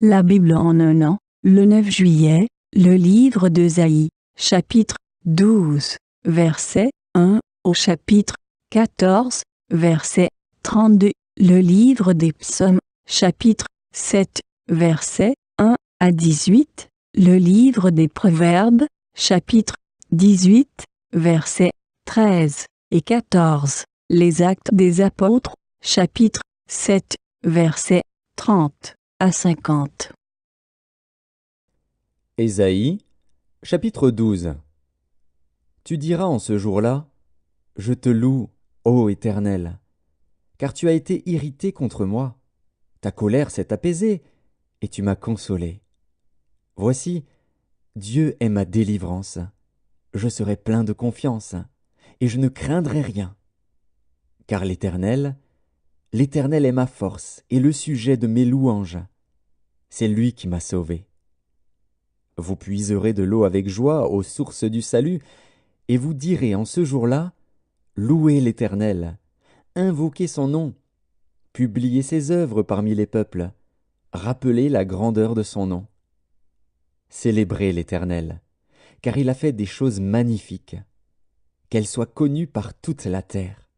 La Bible en un an, le 9 juillet, le livre d'Ésaïe, chapitre 12, verset 1 au chapitre 14, verset 32, le livre des psaumes, chapitre 7, verset 1 à 18, le livre des proverbes, chapitre 18, versets 13 et 14, les actes des apôtres, chapitre 7, versets 30 à 50. Ésaïe, chapitre 12. Tu diras en ce jour-là, « Je te loue, ô Éternel, car tu as été irrité contre moi. Ta colère s'est apaisée, et tu m'as consolé. Voici, Dieu est ma délivrance. Je serai plein de confiance, et je ne craindrai rien. Car l'Éternel est ma force et le sujet de mes louanges. C'est lui qui m'a sauvé. Vous puiserez de l'eau avec joie aux sources du salut, et vous direz en ce jour-là, louez l'Éternel, invoquez son nom, publiez ses œuvres parmi les peuples, rappelez la grandeur de son nom. Célébrez l'Éternel, car il a fait des choses magnifiques, qu'elles soient connues par toute la terre.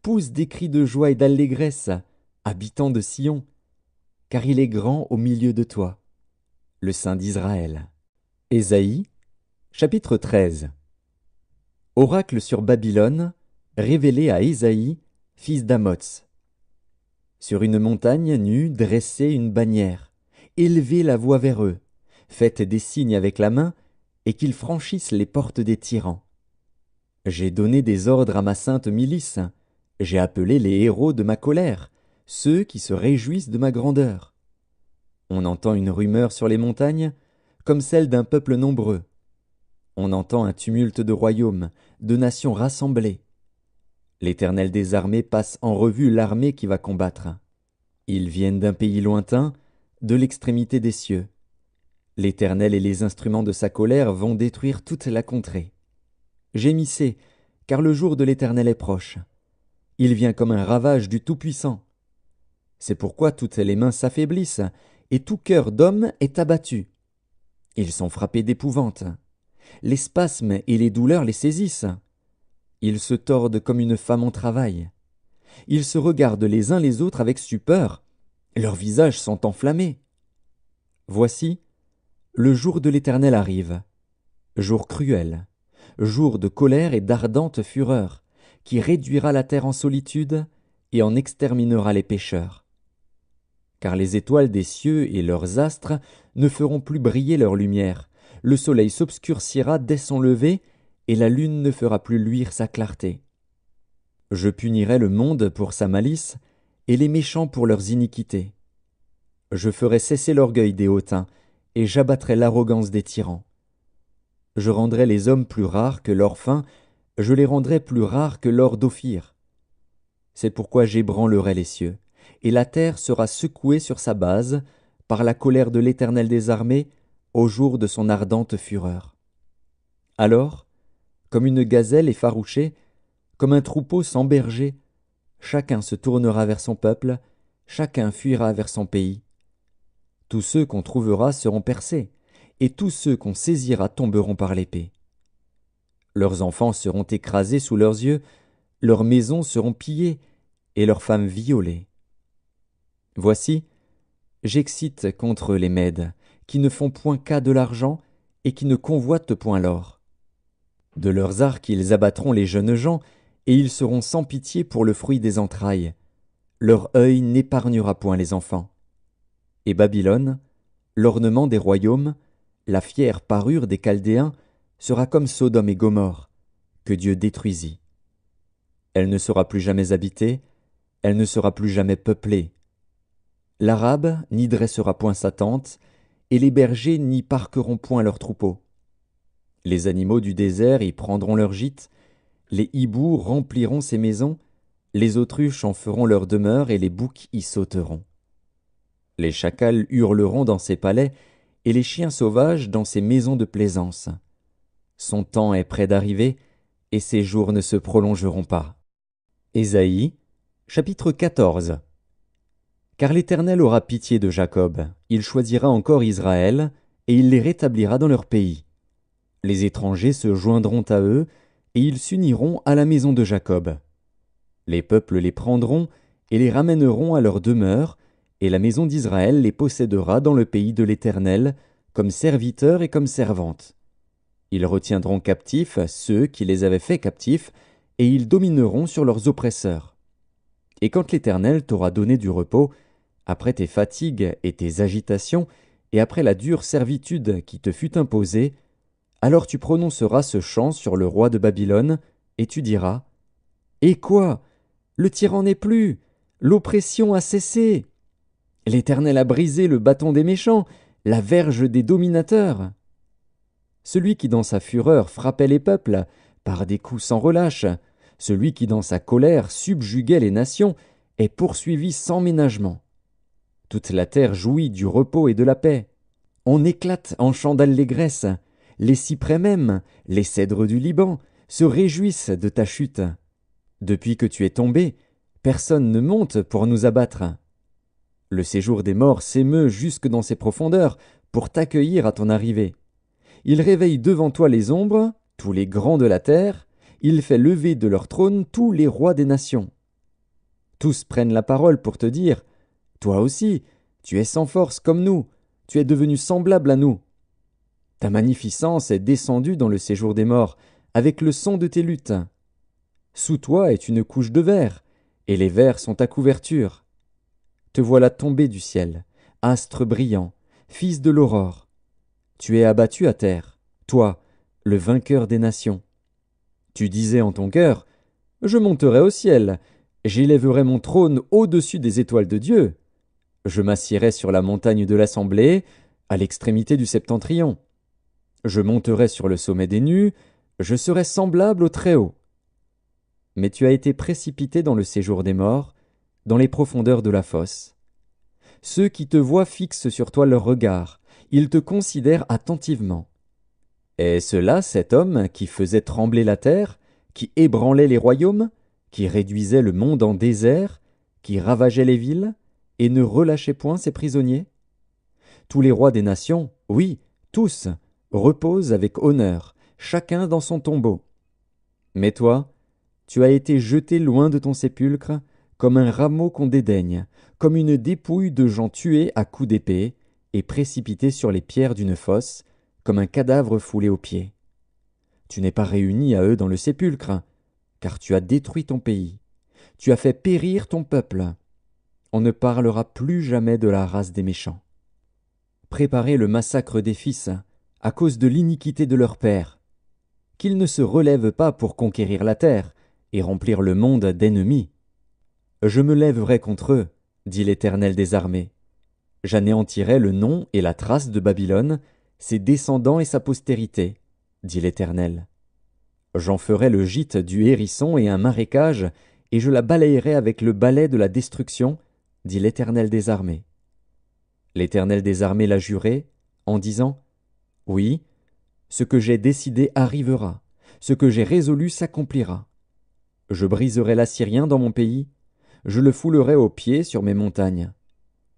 Pousse des cris de joie et d'allégresse, habitants de Sion, car il est grand au milieu de toi, le Saint d'Israël. Ésaïe, chapitre 13. Oracle sur Babylone, révélé à Ésaïe, fils d'Amoz. Sur une montagne nue, dressez une bannière, élevez la voix vers eux, faites des signes avec la main, et qu'ils franchissent les portes des tyrans. J'ai donné des ordres à ma sainte milice, j'ai appelé les héros de ma colère, ceux qui se réjouissent de ma grandeur. On entend une rumeur sur les montagnes, comme celle d'un peuple nombreux. On entend un tumulte de royaumes, de nations rassemblées. L'Éternel des armées passe en revue l'armée qui va combattre. Ils viennent d'un pays lointain, de l'extrémité des cieux. L'Éternel et les instruments de sa colère vont détruire toute la contrée. Gémissez, car le jour de l'Éternel est proche. Il vient comme un ravage du Tout-Puissant. C'est pourquoi toutes les mains s'affaiblissent, et tout cœur d'homme est abattu. Ils sont frappés d'épouvante. Les spasmes et les douleurs les saisissent. Ils se tordent comme une femme en travail. Ils se regardent les uns les autres avec stupeur. Leurs visages sont enflammés. Voici, le jour de l'Éternel arrive, jour cruel, jour de colère et d'ardente fureur, qui réduira la terre en solitude et en exterminera les pécheurs. Car les étoiles des cieux et leurs astres ne feront plus briller leur lumière, le soleil s'obscurcira dès son lever, et la lune ne fera plus luire sa clarté. Je punirai le monde pour sa malice, et les méchants pour leurs iniquités. Je ferai cesser l'orgueil des hautains, et j'abattrai l'arrogance des tyrans. Je rendrai les hommes plus rares que l'or fin, je les rendrai plus rares que l'or d'Ophir. C'est pourquoi j'ébranlerai les cieux, et la terre sera secouée sur sa base, par la colère de l'Éternel des armées, au jour de son ardente fureur. Alors, comme une gazelle effarouchée, comme un troupeau sans berger, chacun se tournera vers son peuple, chacun fuira vers son pays. Tous ceux qu'on trouvera seront percés, et tous ceux qu'on saisira tomberont par l'épée. Leurs enfants seront écrasés sous leurs yeux, leurs maisons seront pillées, et leurs femmes violées. Voici, j'excite contre les Mèdes, qui ne font point cas de l'argent, et qui ne convoitent point l'or. De leurs arcs ils abattront les jeunes gens, et ils seront sans pitié pour le fruit des entrailles. Leur œil n'épargnera point les enfants. Et Babylone, l'ornement des royaumes, la fière parure des Chaldéens, sera comme Sodome et Gomorrhe, que Dieu détruisit. Elle ne sera plus jamais habitée, elle ne sera plus jamais peuplée. L'Arabe n'y dressera point sa tente, et les bergers n'y parqueront point leurs troupeaux. Les animaux du désert y prendront leur gîte, les hiboux rempliront ses maisons, les autruches en feront leur demeure, et les boucs y sauteront. Les chacals hurleront dans ses palais, et les chiens sauvages dans ses maisons de plaisance. Son temps est près d'arriver, et ses jours ne se prolongeront pas. Ésaïe, chapitre 14. Car l'Éternel aura pitié de Jacob, il choisira encore Israël, et il les rétablira dans leur pays. Les étrangers se joindront à eux, et ils s'uniront à la maison de Jacob. Les peuples les prendront, et les ramèneront à leur demeure, et la maison d'Israël les possédera dans le pays de l'Éternel, comme serviteurs et comme servantes. Ils retiendront captifs ceux qui les avaient faits captifs, et ils domineront sur leurs oppresseurs. Et quand l'Éternel t'aura donné du repos, après tes fatigues et tes agitations, et après la dure servitude qui te fut imposée, alors tu prononceras ce chant sur le roi de Babylone, et tu diras: Et quoi? Le tyran n'est plus, l'oppression a cessé. L'Éternel a brisé le bâton des méchants, la verge des dominateurs. Celui qui dans sa fureur frappait les peuples, par des coups sans relâche, celui qui dans sa colère subjuguait les nations, est poursuivi sans ménagement. Toute la terre jouit du repos et de la paix. On éclate en chants d'allégresse. Les cyprès même, les cèdres du Liban, se réjouissent de ta chute. Depuis que tu es tombé, personne ne monte pour nous abattre. Le séjour des morts s'émeut jusque dans ses profondeurs pour t'accueillir à ton arrivée. Il réveille devant toi les ombres, tous les grands de la terre, il fait lever de leur trône tous les rois des nations. Tous prennent la parole pour te dire: Toi aussi, tu es sans force comme nous, tu es devenu semblable à nous. Ta magnificence est descendue dans le séjour des morts, avec le son de tes luttes. Sous toi est une couche de verre, et les vers sont ta couverture. Te voilà tombé du ciel, astre brillant, fils de l'aurore. Tu es abattu à terre, toi, le vainqueur des nations. Tu disais en ton cœur: Je monterai au ciel, j'élèverai mon trône au-dessus des étoiles de Dieu. Je m'assiérai sur la montagne de l'assemblée, à l'extrémité du septentrion. Je monterai sur le sommet des nues, je serai semblable au Très-Haut. Mais tu as été précipité dans le séjour des morts, dans les profondeurs de la fosse. Ceux qui te voient fixent sur toi leur regard, ils te considèrent attentivement. Est-ce là cet homme qui faisait trembler la terre, qui ébranlait les royaumes, qui réduisait le monde en désert, qui ravageait les villes, et ne relâchait point ses prisonniers? Tous les rois des nations, oui, tous, reposent avec honneur, chacun dans son tombeau. Mais toi, tu as été jeté loin de ton sépulcre, comme un rameau qu'on dédaigne, comme une dépouille de gens tués à coups d'épée, et précipité sur les pierres d'une fosse, comme un cadavre foulé aux pieds. Tu n'es pas réuni à eux dans le sépulcre, car tu as détruit ton pays. Tu as fait périr ton peuple. On ne parlera plus jamais de la race des méchants. Préparez le massacre des fils, à cause de l'iniquité de leur père. Qu'ils ne se relèvent pas pour conquérir la terre, et remplir le monde d'ennemis. Je me lèverai contre eux, dit l'Éternel des armées. J'anéantirai le nom et la trace de Babylone, ses descendants et sa postérité, dit l'Éternel. J'en ferai le gîte du hérisson et un marécage, et je la balayerai avec le balai de la destruction, dit l'Éternel des armées. L'Éternel des armées l'a juré, en disant: Oui, ce que j'ai décidé arrivera, ce que j'ai résolu s'accomplira. Je briserai l'Assyrien dans mon pays, je le foulerai aux pieds sur mes montagnes.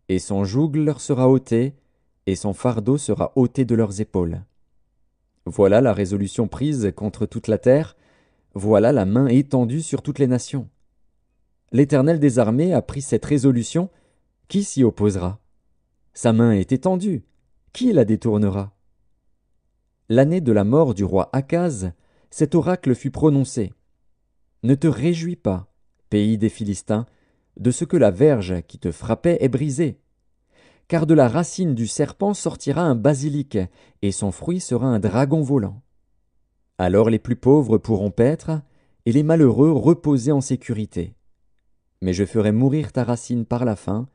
Et son joug leur sera ôté, et son fardeau sera ôté de leurs épaules. Voilà la résolution prise contre toute la terre, voilà la main étendue sur toutes les nations. L'Éternel des armées a pris cette résolution, qui s'y opposera? Sa main est étendue, qui la détournera? L'année de la mort du roi Akaz, cet oracle fut prononcé. Ne te réjouis pas, pays des Philistins, de ce que la verge qui te frappait est brisée. Car de la racine du serpent sortira un basilic, et son fruit sera un dragon volant. Alors les plus pauvres pourront paître, et les malheureux reposer en sécurité. Mais je ferai mourir ta racine par la faim,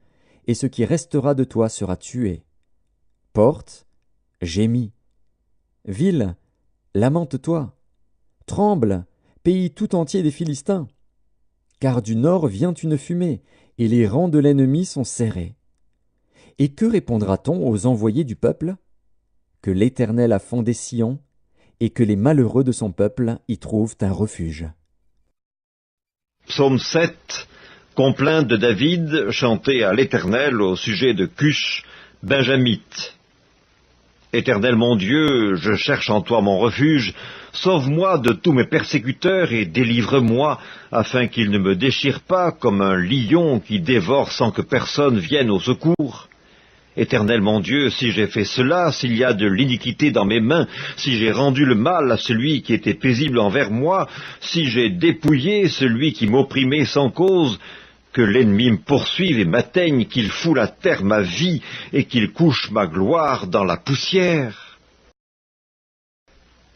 et ce qui restera de toi sera tué. Porte, gémis. Ville, lamente-toi. Tremble, pays tout entier des Philistins. Car du nord vient une fumée, et les rangs de l'ennemi sont serrés. Et que répondra-t-on aux envoyés du peuple? Que l'Éternel a fondé Sion, et que les malheureux de son peuple y trouvent un refuge. Psaume 7. Complainte de David, chantée à l'Éternel au sujet de Cush, Benjamite. Éternel mon Dieu, je cherche en toi mon refuge, sauve-moi de tous mes persécuteurs et délivre-moi, afin qu'ils ne me déchirent pas comme un lion qui dévore sans que personne vienne au secours. Éternel mon Dieu, si j'ai fait cela, s'il y a de l'iniquité dans mes mains, si j'ai rendu le mal à celui qui était paisible envers moi, si j'ai dépouillé celui qui m'opprimait sans cause, que l'ennemi me poursuive et m'atteigne, qu'il foule à terre ma vie et qu'il couche ma gloire dans la poussière.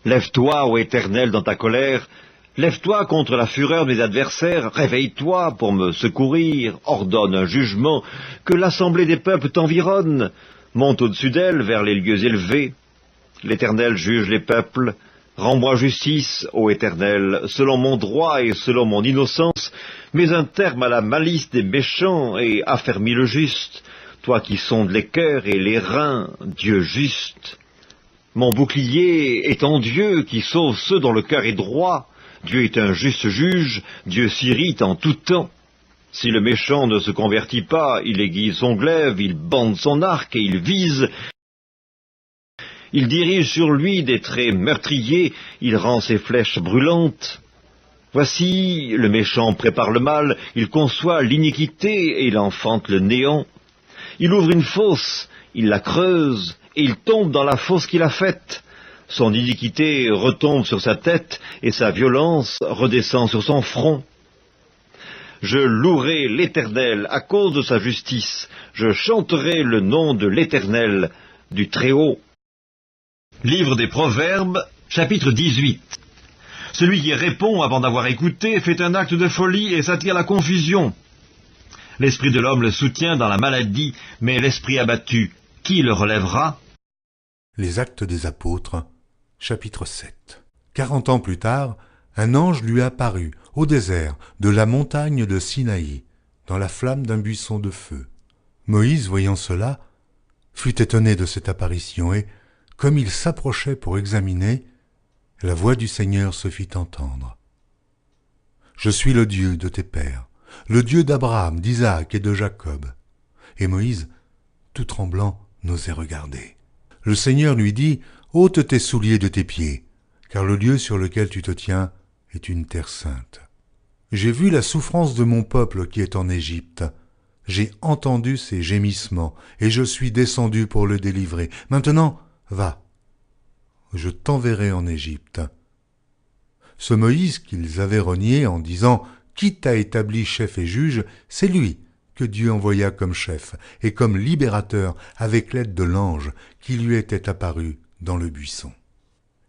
Lève-toi, ô Éternel, dans ta colère, lève-toi contre la fureur de mes adversaires, réveille-toi pour me secourir, ordonne un jugement, que l'assemblée des peuples t'environne, monte au-dessus d'elle vers les lieux élevés. L'Éternel juge les peuples, rends-moi justice, ô Éternel, selon mon droit et selon mon innocence, mets un terme à la malice des méchants et affermis le juste, toi qui sondes les cœurs et les reins, Dieu juste. Mon bouclier est en Dieu qui sauve ceux dont le cœur est droit. Dieu est un juste juge, Dieu s'irrite en tout temps. Si le méchant ne se convertit pas, il aiguise son glaive, il bande son arc et il vise. Il dirige sur lui des traits meurtriers, il rend ses flèches brûlantes. Voici, le méchant prépare le mal, il conçoit l'iniquité et il enfante le néant. Il ouvre une fosse, il la creuse, et il tombe dans la fosse qu'il a faite. Son iniquité retombe sur sa tête, et sa violence redescend sur son front. Je louerai l'Éternel à cause de sa justice, je chanterai le nom de l'Éternel, du Très-Haut. Livre des Proverbes, chapitre 18. Celui qui répond avant d'avoir écouté fait un acte de folie et s'attire la confusion. L'esprit de l'homme le soutient dans la maladie, mais l'esprit abattu, qui le relèvera? Les Actes des Apôtres, chapitre 7. 40 ans plus tard, un ange lui apparut au désert de la montagne de Sinaï, dans la flamme d'un buisson de feu. Moïse, voyant cela, fut étonné de cette apparition et, comme il s'approchait pour examiner, la voix du Seigneur se fit entendre. « Je suis le Dieu de tes pères, le Dieu d'Abraham, d'Isaac et de Jacob. » Et Moïse, tout tremblant, n'osait regarder. Le Seigneur lui dit, « Ôte tes souliers de tes pieds, car le lieu sur lequel tu te tiens est une terre sainte. J'ai vu la souffrance de mon peuple qui est en Égypte. J'ai entendu ses gémissements, et je suis descendu pour le délivrer. Maintenant, va, je t'enverrai en Égypte. » Ce Moïse qu'ils avaient renié en disant « Qui t'a établi chef et juge ?» c'est lui que Dieu envoya comme chef et comme libérateur avec l'aide de l'ange qui lui était apparu dans le buisson.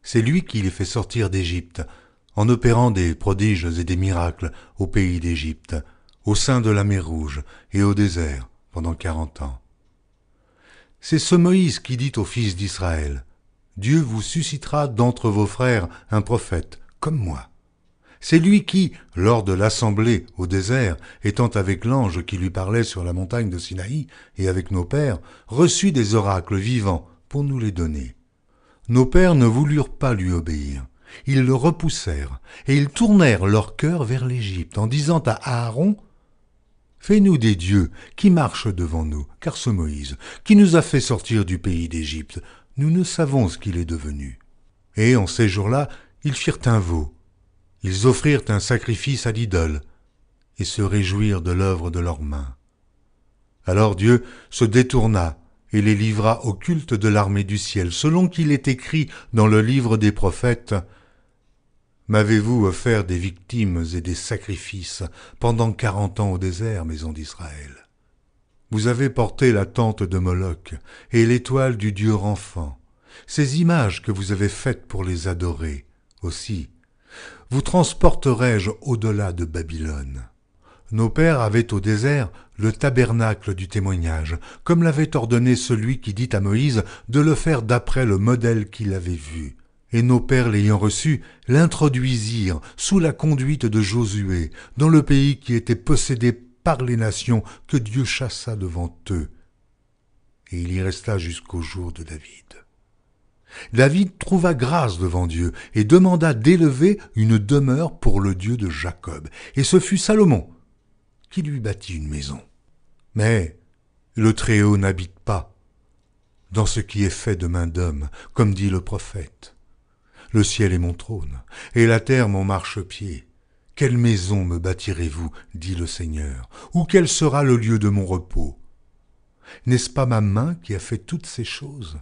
C'est lui qui les fait sortir d'Égypte, en opérant des prodiges et des miracles au pays d'Égypte, au sein de la mer Rouge et au désert pendant 40 ans. C'est ce Moïse qui dit aux fils d'Israël, « Dieu vous suscitera d'entre vos frères un prophète, comme moi. » C'est lui qui, lors de l'assemblée au désert, étant avec l'ange qui lui parlait sur la montagne de Sinaï et avec nos pères, reçut des oracles vivants pour nous les donner. Nos pères ne voulurent pas lui obéir. Ils le repoussèrent et ils tournèrent leur cœur vers l'Égypte en disant à Aaron, « Fais-nous des dieux qui marchent devant nous, car ce Moïse, qui nous a fait sortir du pays d'Égypte, nous ne savons ce qu'il est devenu. » Et en ces jours-là, ils firent un veau. Ils offrirent un sacrifice à l'idole et se réjouirent de l'œuvre de leurs mains. Alors Dieu se détourna et les livra au culte de l'armée du ciel, selon qu'il est écrit dans le livre des prophètes, « M'avez-vous offert des victimes et des sacrifices pendant 40 ans au désert, maison d'Israël? Vous avez porté la tente de Moloch et l'étoile du dieu Renfant, ces images que vous avez faites pour les adorer. Aussi, vous transporterai-je au-delà de Babylone. » Nos pères avaient au désert le tabernacle du témoignage, comme l'avait ordonné celui qui dit à Moïse de le faire d'après le modèle qu'il avait vu. Et nos pères l'ayant reçu, l'introduisirent sous la conduite de Josué, dans le pays qui était possédé par les nations que Dieu chassa devant eux. Et il y resta jusqu'au jour de David. David trouva grâce devant Dieu et demanda d'élever une demeure pour le Dieu de Jacob. Et ce fut Salomon qui lui bâtit une maison. Mais le Très-Haut n'habite pas dans ce qui est fait de main d'homme, comme dit le prophète. Le ciel est mon trône, et la terre mon marchepied. Quelle maison me bâtirez-vous, dit le Seigneur, ou quel sera le lieu de mon repos? N'est-ce pas ma main qui a fait toutes ces choses?